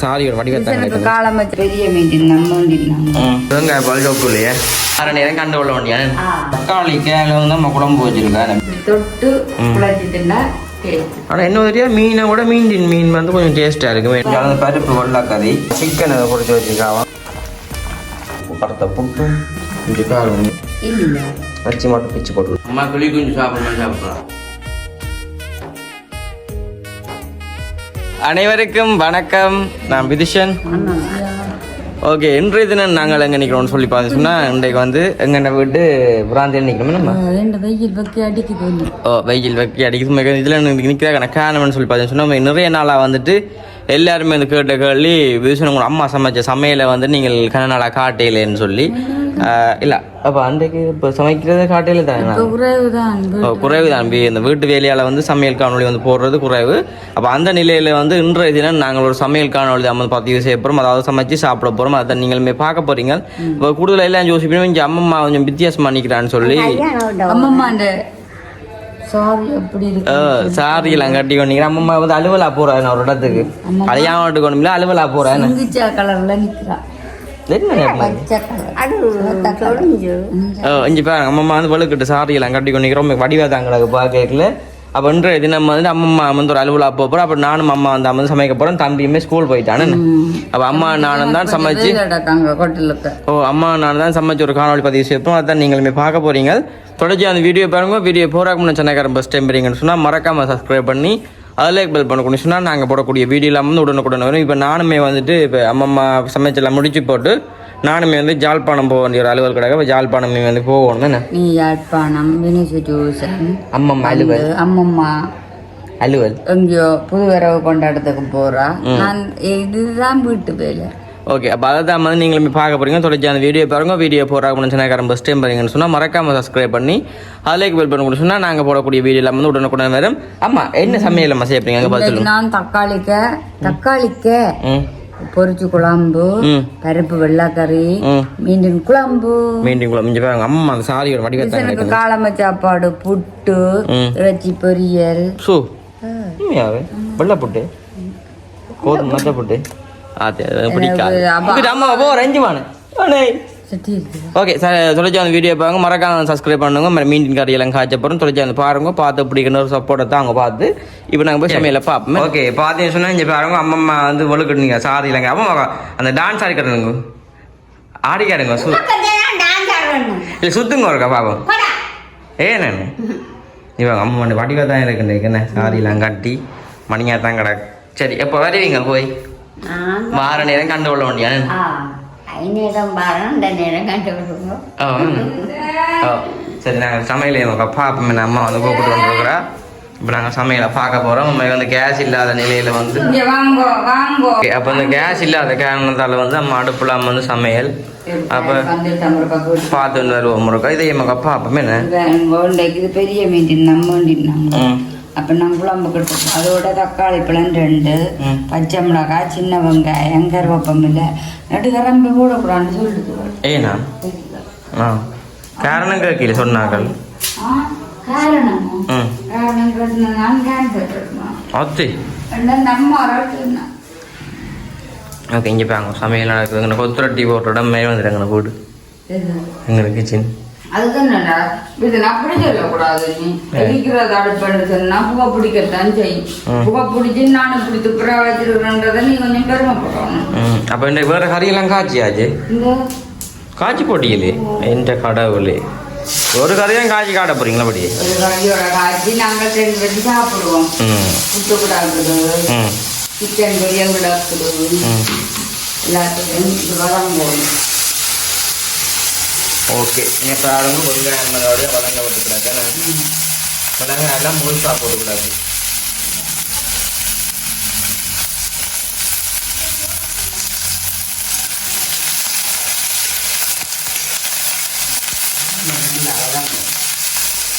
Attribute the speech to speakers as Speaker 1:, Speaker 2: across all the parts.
Speaker 1: Sorry ஒரு வடிவத்தை
Speaker 2: காலம் பெரிய மீன் நம்ம
Speaker 1: தேங்காய் பால் ஜோக்குலையே அரை நேரம் கண்டு கொள்ள வேண்டிய தக்காளி கேல வந்து நம்ம குழம்பு வச்சிருக்காரு
Speaker 2: தொட்டு குழச்சிட்டுனா
Speaker 1: ஆனால் என்ன தெரியா மீனை விட மீன் வந்து கொஞ்சம் டேஸ்ட்டாக இருக்குது பருப்பு வெள்ளாக்கறி சிக்கன் அதை கொடுத்து வச்சுருக்காங்க படத்தை புட்டு இஞ்சி காரம் வச்சு மட்டும் பிச்சு போட்டு அம்மா கிளி கொஞ்சம் சாப்பிடலாம். அனைவருக்கும் வணக்கம், நான் விதிஷன். ஓகே, இன்றைய தினம் நாங்கள் எங்கே நிற்கிறோம்னு சொல்லி பார்த்தோம்னா இன்றைக்கு வந்து எங்கென்ன வீட்டு பிராந்தியில் நிற்கிறோம் நம்ம வெயில் வெக்கி அடிக்குது. இதில் நிற்கிறாங்க காரணம்னு சொல்லி பார்த்தோம் சொன்னால் நிறைய நாளாக வந்துட்டு எல்லாருமே இந்த கேட்ட கேள்வி விதிஷன் உங்களோட அம்மா சமைச்ச சமையலை வந்து நீங்கள் கன நாளாக காட்டையிலேன்னு சொல்லி இல்லை அப்போ அன்றைக்கு இப்போ சமைக்கிறது காட்டையில தானே குறைவு தான். இந்த வீட்டு வேலையால் வந்து சமையல் காணொலி வந்து போடுறது குறைவு. அப்போ அந்த நிலையில் வந்து இன்றைய தினம் நாங்கள் ஒரு சமையல் காணொலி தான் பதிவு செய்ய போகிறோம். அதாவது சமைச்சு சாப்பிட போகிறோம். அதை நீங்களுமே பார்க்க போகிறீங்க. இப்போ கூடுதலாக எல்லாம் யோசிப்போம் இங்கே அம்மம்மா கொஞ்சம் வித்தியாசம் பண்ணிக்கிறான்னு சொல்லி
Speaker 2: அம்மம்மா
Speaker 1: சாரியெல்லாம் கட்டி கொண்டீங்க. அம்மம்மா வந்து அலுவலா போகிறேன் ஒரு இடத்துக்கு கல்யாணம் கொண்டு அலுவலா போகிறேன். அம்மம்மா வந்து வலுக்கிட்டு சாரியெல்லாம் கட்டி கொண்டு ரொம்ப வடிவாதாங்களுக்கு பார்க்கல. அப்போ இன்றைய தினம் வந்து அம்மம்மா வந்து ஒரு அலுவலா போகிறோம். அப்போ நானும் அம்மா வந்து அம்மா சமைக்க போகிறோம். தம்பியுமே ஸ்கூல் போயிட்டானு. அப்போ அம்மா நானும் தான் சமைச்சு அம்மா நானும் தான் சமைச்சு ஒரு காணொலி பதிவு செய்யப்போம். அதான் நீங்களுமே பார்க்க போறீங்க. தொடர்ச்சி அந்த வீடியோ பாருங்க. வீடியோ போறாக்கு முன்னாடி சென்னைக்காரன் பஸ் டைம் வரீங்கன்னு சொன்னால் மறக்காமல் சப்ஸ்கிரைப் பண்ணி அதில் பெல் பண்ணக்கூடிய சொன்னால் நாங்கள் போடக்கூடிய வீடியோலாம் வந்து உடனுக்குடன் வரும். இப்போ நானுமே வந்துட்டு இப்போ அம்மம்மா சமைச்செல்லாம் முடிச்சு போட்டு நானுமே வந்து ஜாழ்ப்பாணம் போக வேண்டிய ஒரு அலுவல் கிடக்க. இப்போ ஜாழ்ப்பாணம் வந்து போகணும் தானே.
Speaker 2: நீ யாழ்ப்பாணம்
Speaker 1: அம்மம்மா அலுவல்
Speaker 2: அம்மம்மா
Speaker 1: அலுவல்
Speaker 2: எங்கேயோ புது வரவு கொண்டாட்டத்துக்கு போகிறா. நான் இதுதான் வீட்டு வேலை.
Speaker 1: ஓகே, அப்போ அதை தான் வந்து நீங்களுமே பார்க்க போகிறீங்க. தொடர்ச்சி அந்த வீடியோ பாருங்க. வீடியோ போகிறாங்க சென்னைக்காரன் பஸ் டைம் பாருங்கன்னு சொன்னால் மறக்காமல் சப்ஸ்கிரைப் பண்ணி அதில் பெல் பண்ண சொன்னால் நாங்கள் போடக்கூடிய வீடியோலாம் வந்து உடனுக்குடன் வரும். அம்மா என்ன சமையல் அம்மா செய்யறீங்க அங்கே பார்த்து?
Speaker 2: நான் தக்காளிக்க பொரிச்சு குழம்பு, பருப்பு வெள்ளாக்கறி, மீன் குழம்பு
Speaker 1: அம்மா அந்த சாரியோட வடிவத்தை
Speaker 2: காலம சாப்பாடு, புட்டு, இறைச்சி பொரியல்,
Speaker 1: வெள்ளை புட்டு, கோதுமை மற்ற புட்டு. ஓகே சார், தொலைச்சி அந்த வீடியோ பாருங்க. மறக்காம சப்ஸ்கிரைப் பண்ணுங்க. மீன் கறியெல்லாம் காய்ச்ச போகிறோம். தொலைச்சி அந்த பாருங்க. பார்த்து பிடிக்கிற ஒரு சப்போர்ட்டை தான் அவங்க பார்த்து இப்போ நாங்கள் போய் சமையல பார்ப்போம். ஓகே, பார்த்தீங்கன்னு சொன்னால் இங்கே பாருங்க அம்மம்மா வந்து ஒழுக்கட்டுங்க சாரி இல்லைங்க. அம்மா அந்த டான்ஸ் ஆடிக்கிறதுங்க ஆடிக்காருங்க இல்லை சுத்துங்க ஒருக்கா பார்ப்போம். ஏன்னு இவங்க அம்மா வந்து வடிவாக தான் இருக்குன்னு என்ன சாரிலாம் கட்டி மணியாக தான் கிடக்கு. சரி, எப்போ வருவீங்க போய்? வார நேரம் கண்டு கொள்ள வேண்டிய சரி. நாங்கள் சமையல் பாப்போம். அம்மா வந்து கூப்பிட்டு வந்துருக்குறா. இப்போ நாங்கள் சமையலை பார்க்க போகிறோம். நம்ம வந்து கேஸ் இல்லாத நிலையில் வந்து அப்போ இந்த கேஸ் இல்லாத காரணத்தால் வந்து நம்ம அடுப்பில் அம்மா வந்து சமையல் அப்போ பார்த்துட்டு வருவோம். முருக்கா இதை எங்கள் பாப்போமே
Speaker 2: இது பெரிய மீன் நம்ம அப்போ நான் குழம்பு கொடுத்துருக்கோம். அதோட தக்காளி பழம் 2, பச்சை மிளகாய், சின்ன வெங்காயம், கருவேப்பம் இல்லை, நடுக்கரம்பு போடக்கூடாதுன்னு சொல்லிட்டு
Speaker 1: ஏண்ணா காரணம் கேட்கல சொன்னார்கள்.
Speaker 2: காரணம் நான்
Speaker 1: ஓகே, இங்கே பாங்க சமையல் நடக்குதுங்க. கொத்துரட்டி போடுற இடம் மேலே வந்துடுங்க வீடு எங்களுக்கு கிச்சன்.
Speaker 2: அதுதான் இது அப்படி சொல்லக்கூடாது. நீ எரிக்கிறது அடுப்புன்னு சொன்னா புகை பிடிக்கத்தான் செய்யும். புகை பிடிச்சி நானும் இப்படி துப்புரா வச்சிருக்கிறேன்றதை நீ கொஞ்சம் பெருமைப்படணும்.
Speaker 1: அப்போ இந்த வேற கறியெல்லாம் காய்ச்சியாச்சு காய்ச்சி போட்டியலே எந்த கடவுளே. ஒரு கறியும் காய்ச்சி காட்ட போறீங்களா? படி
Speaker 2: ஒரு கறியோட காய்ச்சி நாங்கள் 2 பேரும் சாப்பிடுவோம். புட்டு கூடாக்குது, சிக்கன் பொரியல் கூடாக்குது, எல்லாத்துக்கும் வளம் போகும்.
Speaker 1: ஓகே, நீங்கள் பாருங்க வெங்காயங்களோடய வளங்க விட்டுக்கூடாது. வளங்க எல்லாம் முழுசாக போட்டுக்கூடாது.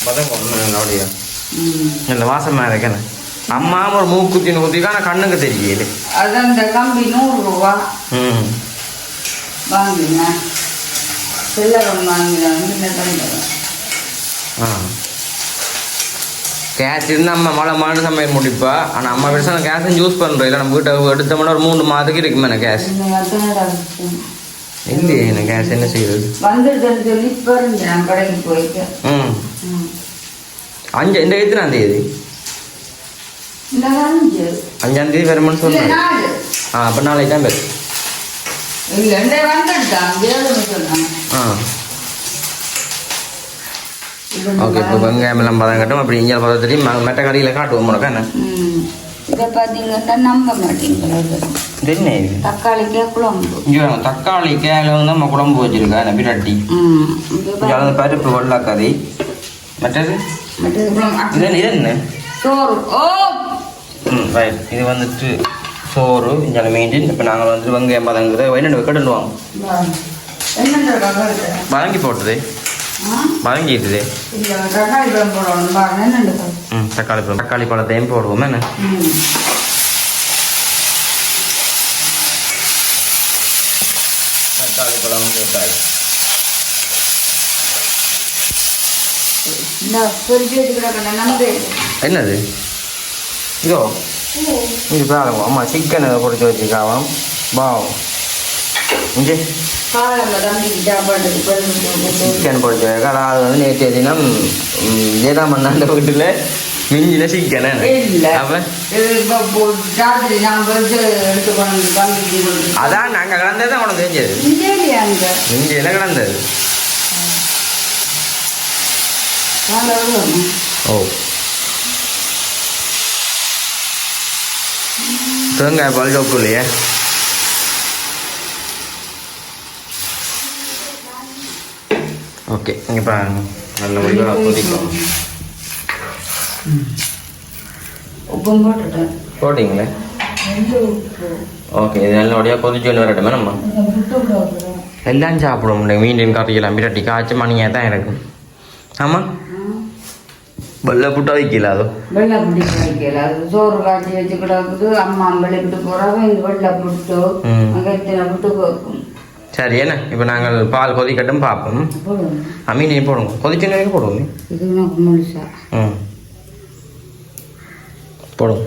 Speaker 1: வதங்க இந்த வாசமாக இருக்கேன். அம்மா ஒரு மூக்குத்தின்னு ஊற்றிக்கான கண்ணுக்கு தெரியல.
Speaker 2: அதான் இந்த கம்பி 100 ரூபா வாங்குங்க. செல்லவன் வாங்கினா வந்து
Speaker 1: கேஸ் இருந்து அம்மா மழை சமையல் முடிப்பா ஆனால் அம்மா பெருசாக கேஸும் யூஸ் பண்ணுறோம் இல்லை நம்ம வீட்டை எடுத்தோம்னா ஒரு 3 மாதத்துக்கு இருக்குமே எனக்கு கேஸ் இல்லையே எனக்கு கேஸ் என்ன செய்யுது ம் 5 இந்த எத்தனாம் தேதி 5ஆம் தேதி வருமானு சொல்கிறேன் அப்போ நாளைக்கு தான் பேர் ஓகே இப்போ வெங்காயம் எல்லாம் பதம் கட்டும் அப்படி இஞ்சால் பதத்தையும் மெட்ட கடையில் காட்டுவோம் உனக்கு என்ன
Speaker 2: இதை பார்த்தீங்கன்னா நம்ப மாட்டீங்களா
Speaker 1: என்ன
Speaker 2: தக்காளிக்காய் குழம்பு
Speaker 1: தக்காளிக்காயில் வந்து நம்ம குழம்பு வச்சிருக்கா அந்த பிரட்டி பருப்பு வெள்ளாக்கறி மற்றது இது என்ன
Speaker 2: சோறு
Speaker 1: ரைட் இது வந்துட்டு சோறு இஞ்சால மீன் இப்போ நாங்கள் வந்து வெங்காயம் பதங்குறத வயநாடு கட்டுவாங்க வதங்கி போட்டது வதங்கிட்டுது தக்காளி பழத்தையும் போடுவோம் என்ன தக்காளி பழம் போட்டாச்சு என்னது இதோ இது பாருங்க அம்மா சிக்கனை பொடிச்சு வச்சுக்காவாம் பாவம் இங்கே சிக்கன் பொடிச்சு அது வந்து நேற்றைய தினம் ஜெயராம் அண்ணாண்ட வீட்டில் மிஞ்சில சிக்கன் அதான் நாங்கள் கலந்தது தான் உனக்கு தெரிஞ்சது மிஞ்சில கலந்தது ஓ தேங்காய் பால் சோப்பு இல்லையே ஓகே இங்கே பாருங்க நல்ல முடிவாக கொதிக்கும்
Speaker 2: உப்பும் போட்டுட்டேன்
Speaker 1: போட்டிங்களே ஓகே இது நல்லபடியாக கொதிச்சு ஒன்று வரட்டுமே நம்ம எல்லாம் சாப்பிட முடியும் மீன் கறியெல்லாம் பிரட்டி காய்ச்சி மணியாக தான் இருக்கும் ஆமாம் வெள்ளை புட்டா வைக்கல அதோ
Speaker 2: வெள்ளை புட்டி வைக்கல அது சோறு காய்ச்சி வச்சு கிடக்குது அம்மா வெள்ளைக்கிட்டு போறாங்க இந்த வெள்ளை புட்டு அங்கே இத்தனை புட்டு வைக்கும்
Speaker 1: சரி என்ன இப்போ நாங்கள் பால் கொதிக்கட்டும் பார்ப்போம் மீனையும் போடுங்க கொதிச்ச நேரம் போடுவோம்
Speaker 2: இது முழுசா
Speaker 1: போடுவோம்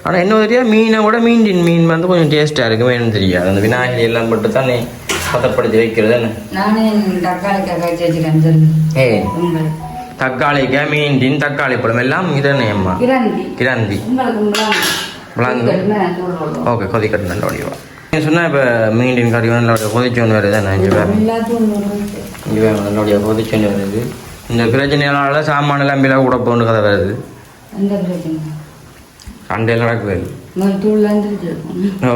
Speaker 1: ஆனால் என்ன தெரியா மீனை விட மீன் வந்து கொஞ்சம் டேஸ்ட்டாக இருக்குது வேணும்னு தெரியாது அந்த விநாயகர் எல்லாம் போட்டு தானே பதப்படுத்தி வைக்கிறது என்ன
Speaker 2: நானே தக்காளிக்காய் காய்ச்சி வச்சுக்கிறேன்
Speaker 1: தக்காளிக்காய் மீன் தக்காளி பழம் எல்லாம் இதனே அம்மா கிராந்தி ஓகே கொதிக்கட்டும் நல்லபடியா சொன்னால் இப்போ மீன் கறி வந்து நல்லபடியா கொதிச்சு ஒன்று வருது தானே இங்கே வேறு நல்லபடியா கொதிச்சு ஒன்று வருது இந்த பிரச்சனையால சாமான எல்லாம் விலை கூட போகணும் கதை வருது சண்டையில் நடக்குது ஓ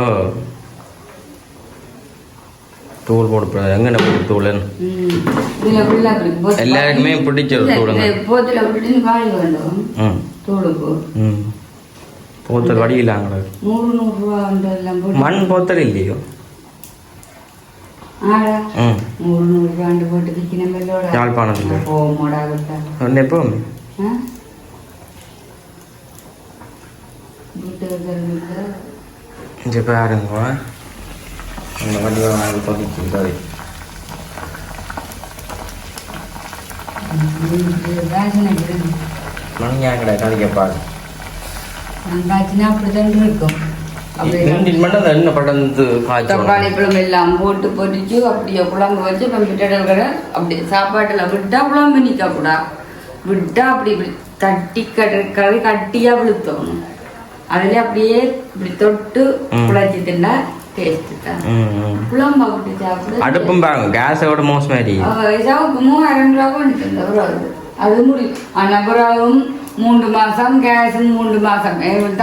Speaker 1: தூள் போடக்கூடாது எங்கே போட்டு தூள்னு எல்லாருக்குமே பிடிச்ச தூளுங்க போத்தல் வடியிலாங்களா மண் போத்தல் இல்லையோ யாழ்ப்பாணத்தில் ஒன்று எப்போவுமே இங்கே பாருங்க அந்த வடிவாக கொதிச்சு மணியாங்கடா கதைக்கப்பாரு
Speaker 2: தக்காளி பழம் எல்லாம் போட்டு பொரிச்சு அப்படியே குழம்பு வச்சு அப்படியே சாப்பாட்டுல விட்டா குழம்பு நிக்க கூடா விட்டா அப்படி இப்படி தட்டி கறி கட்டியா விழுத்தணும் அதுல அப்படியே இப்படி தொட்டு குழச்சி தின்னா டேஸ்ட் தான் குழம்பு அப்படி சாப்பிடு
Speaker 1: அடுப்பும் பாருங்க கேஸோட மோசமாரி
Speaker 2: 3000 ரூபா கொண்டு அது முடியும் ஆனா பிறகும் 3 மாசம் கேஸ் 3 மாசம்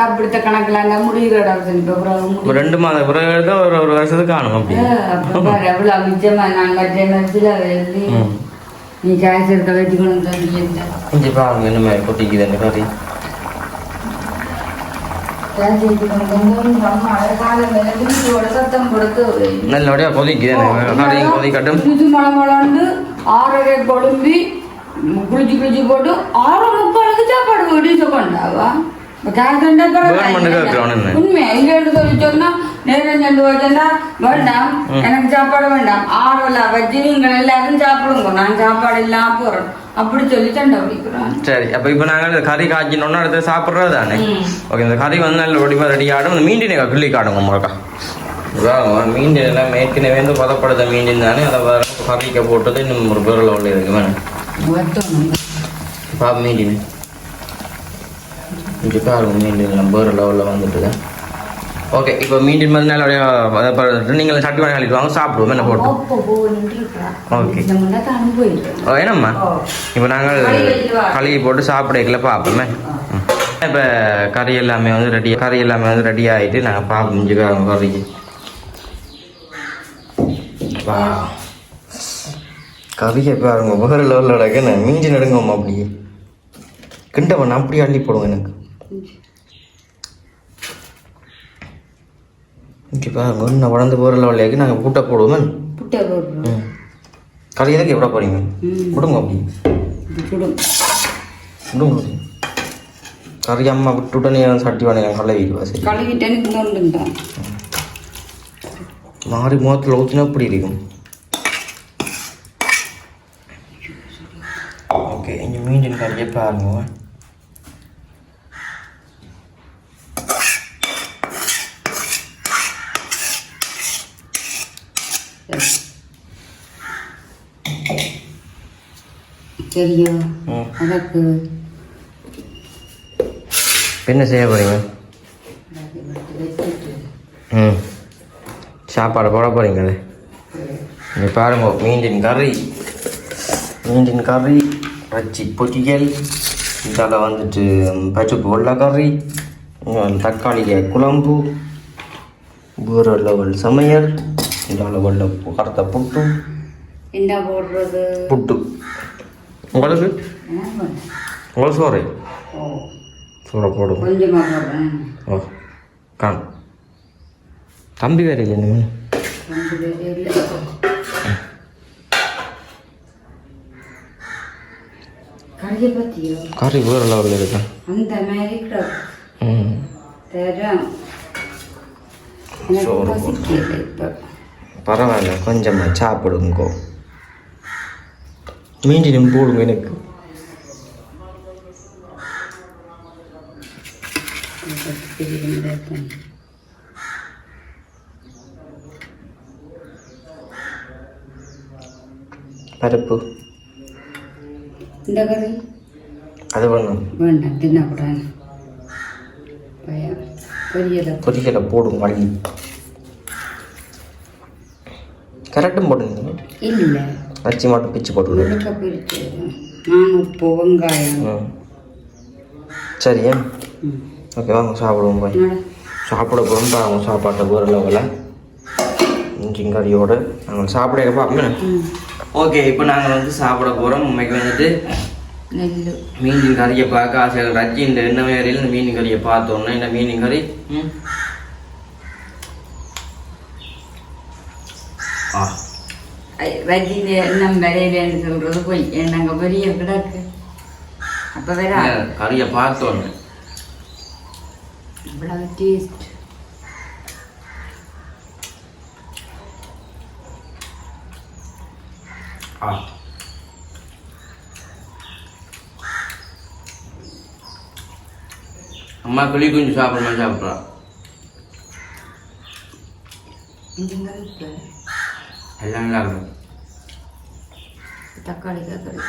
Speaker 2: அப்படித்த கணக்குல முடிகிற
Speaker 1: 2 மாதம் பிறகு ஒரு வருஷத்துக்கு காணும் அப்படி
Speaker 2: எவ்வளவு மிச்சமா நான் மற்ற நீ கேஸ் இருக்க வச்சுக்கணும்
Speaker 1: பாருங்க என்ன மாதிரி கொட்டிக்குது அந்த கறி நல்லபடியா கொதிக்குது கொதிக்கட்டும்
Speaker 2: மழை 6:30 கொழும்பி குளிச்சு போட்டு 6:30 சாப்பாடு வீட்டு கொண்டாவா உண்மையா இங்க சொன்னா நேரம் சென்று வச்சா வேண்டாம் எனக்கு சாப்பாடு வேண்டாம் 6 வச்சு நீங்கள் எல்லாரும் சாப்பிடுங்க நான் சாப்பாடு இல்லாம போறேன் அப்படி சொல்லி தண்டை பிடிக்கிறான்.
Speaker 1: சரி அப்போ இப்போ நாங்கள் கறி காய்ச்சினோன்னா அடுத்து சாப்பிட்றது தானே. ஓகே இந்த கறி வந்து நல்ல ஒடிப்பாக ரெடி ஆடும். இந்த மீண்டினை கிள்ளி காடுங்க உங்களுக்கா. மீண்டின் எல்லாம் ஏற்கனவே வந்து பதப்படுத்த மீண்டின் தானே. அதை வேற கறிக்க போட்டது இன்னும் ஒரு பேரில் உள்ள இருக்கு வேணும். பாப்பா மீண்டின் இங்கே பாருங்க மீண்டின் எல்லாம் பேர் லெவலில் வந்துட்டு. ஓகே இப்போ மீண்டின் மாதிரி நல்ல நீங்கள் சட்டி வாங்கி அழிட்டு வாங்க சாப்பிடுவோம் என்ன போட்டு. ஓகே என்னம்மா இப்போ நாங்கள் கழுவி போட்டு சாப்பிடல பார்ப்போமே. இப்போ கறி எல்லாமே வந்து ரெடி ஆகிட்டு நாங்கள் பார்ப்போம். இஞ்சிக்காரங்க கறிக்கு கறியை பாருங்க வேறு லெவலில் நடக்குன்னு மீஞ்சி நடுங்கம்மா. அப்படியே கிண்டவன் அப்படியே அள்ளி போடுவோம் எனக்கு. இங்கே பாருங்க இன்னும் வளர்ந்து போகிற லெவலுக்கு நாங்கள் புட்டை போடுவோமே. கறி எதுக்கு எப்பட போகிறீங்க விடுங்க. அப்படி விடுங்க கறி அம்மா விட்டுட்டனே சட்டி வாங்க கலை வீடுவா. மாறி முகத்தில் ஊற்றினா அப்படி இருக்கும். ஓகே இங்கே மீண்டின் கறியை பாருங்க.
Speaker 2: சரியா அதற்கு
Speaker 1: என்ன செய்ய போறீங்க? சாப்பாடு போட போறீங்களே. இங்கே பாருங்க மீண்டின் கறி பச்சி பொட்டியல், இதால் வந்துட்டு பச்சப்பு வெள்ளைக்கறி, தக்காளி குழம்பு, வேறு லெவல் சமையல், இதால் வெள்ளை கருத்த புட்டு.
Speaker 2: என்ன போடுறது?
Speaker 1: புட்டு. உங்களுக்கு சோறு சோறை போடும். ஓ காணும் தம்பி வேறு இல்லை. கறி வேறு லெவலில் இருக்கு. பரவாயில்ல கொஞ்சமாக சாப்பிடுங்கோ. மீண்டும் போடுங்க எனக்கு. பருப்பு
Speaker 2: இந்த கறி
Speaker 1: அது வேணும்
Speaker 2: வேண்டாம் தின்னக்கூடாது.
Speaker 1: பொரியலை போடும் வழி கரெக்டும் போடுங்க.
Speaker 2: இல்லை
Speaker 1: அரிசி மட்டும் பிச்சு போட்டு
Speaker 2: நான் உப்பு வெங்காயம்.
Speaker 1: சரியா ஓகே வாங்க சாப்பிடுவோம். போய் சாப்பிட போகிறோம் பாருங்க. சாப்பாட்டை வேறு லெவலில் இஞ்சிங்கறியோடு நாங்கள் சாப்பிட பார்ப்போம். ஓகே இப்போ நாங்கள் வந்து சாப்பிட போகிறோம். உண்மைக்கு வந்துட்டு மீன் கறியை பார்க்க ஆசைகள் ரச்சி இந்த எண்ணெய் வேறையில் இந்த மீன் கறியை பார்த்தோன்னா இந்த மீன் கறி
Speaker 2: ரஜினி எண்ணம் விரையிலேன்னு சொல்கிறது போய் நாங்கள் பெரிய கிடக்கு. அப்போ வேற
Speaker 1: கறியை பார்த்தோன்னு
Speaker 2: இவ்வளவு டேஸ்ட்.
Speaker 1: அம்மா கிளி கொஞ்சம் சாப்பிட்றேன் சாப்பிட்றா. எல்லாம் நல்லா இருக்கும்.
Speaker 2: தக்காளி தக்காளி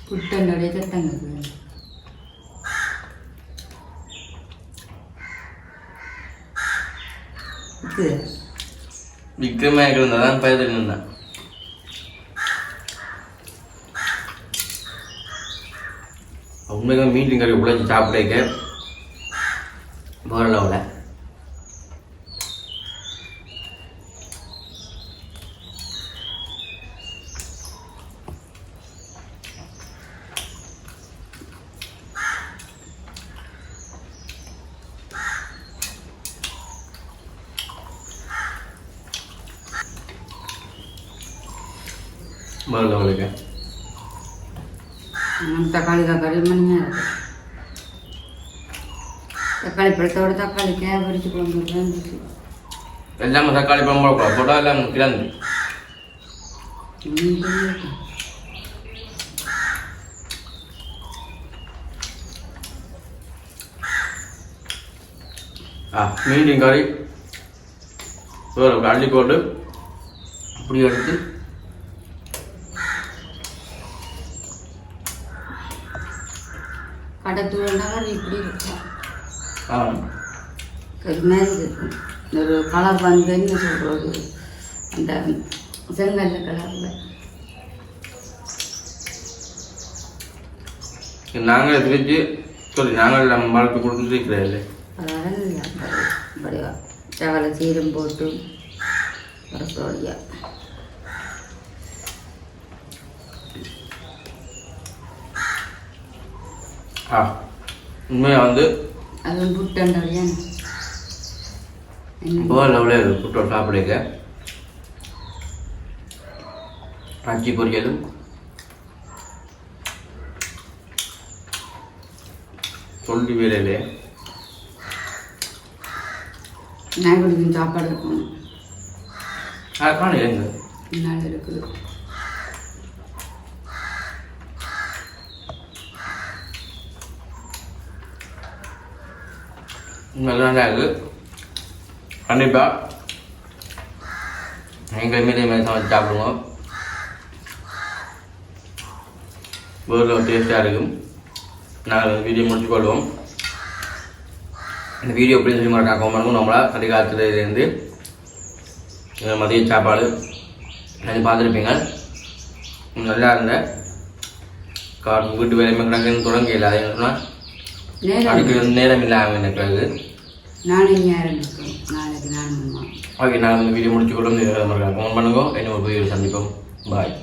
Speaker 2: புட்டனுடைய சட்டங்க
Speaker 1: விக்ரமாக இருந்தால் பயத்தில் இருந்தேன். உண்மையாக மீன் கறி உழைச்சி சாப்பிடக்க வேறு லெவலில்.
Speaker 2: தக்காளி தக்காளி மணியாக தக்காளி பழத்தோட தக்காளி கேபரிச்சு குழம்பு இருந்துச்சு.
Speaker 1: எல்லாமே தக்காளி பழம் போடக்கூடாது, போட்டால் எல்லாம் கிடந்து. மீன் கறி அள்ளி போட்டு இப்படி எடுத்து
Speaker 2: கடத்தூள்னா இப்படி இருக்கும், கறி மாதிரி இருக்கும். ஒரு கலர் வந்து என்ன சொல்கிறது, அந்த செங்கல்ல கலரில்
Speaker 1: நாங்கள் பிரித்து சொல்லி நாங்கள் நம்ம வளர்த்து கொடுத்துருக்கிறேன் இல்லை.
Speaker 2: அப்படியா சவலை சீரம் போட்டு வரப்போடியா.
Speaker 1: உண்மையாக வந்து
Speaker 2: அது புட்டண்டா
Speaker 1: போல் அவ்வளோ புட்டோ சாப்பிடுங்க. அச்சி பொரியலும் சொல்லி வேலையிலே
Speaker 2: நாய்களுக்கு சாப்பாடு இருக்கணும்.
Speaker 1: காண எங்க
Speaker 2: நாள் இருக்குது.
Speaker 1: நல்லா இருக்கு. கண்டிப்பாக எங்கள் மீதே மாதிரி சமைச்சு சாப்பிடுவோம். வேறு டேஸ்ட்டாக இருக்கும். நாங்கள் வீடியோ முடிச்சுக்கொள்வோம். இந்த வீடியோ எப்படி சொல்லி மறக்காம பண்ணுவோம். நம்மளா அதிகாலத்துலேருந்து மதிய சாப்பாடு அது பார்த்துருப்பீங்க. நல்லா இருந்த வீட்டு வேலையுமே கிடக்குன்னு தொடங்க இல்லை. அது என்ன சொன்னால் அதுக்கு நேரம் இல்லாமல் எனக்கு
Speaker 2: நாளைக்கு
Speaker 1: ஓகே. நாங்கள் இந்த வீடியோ முடிச்சுக்கொள்ளும். கமெண்ட் பண்ணுங்க. இன்னும் ஒரு வீடியோ சந்திப்போம். பாய்.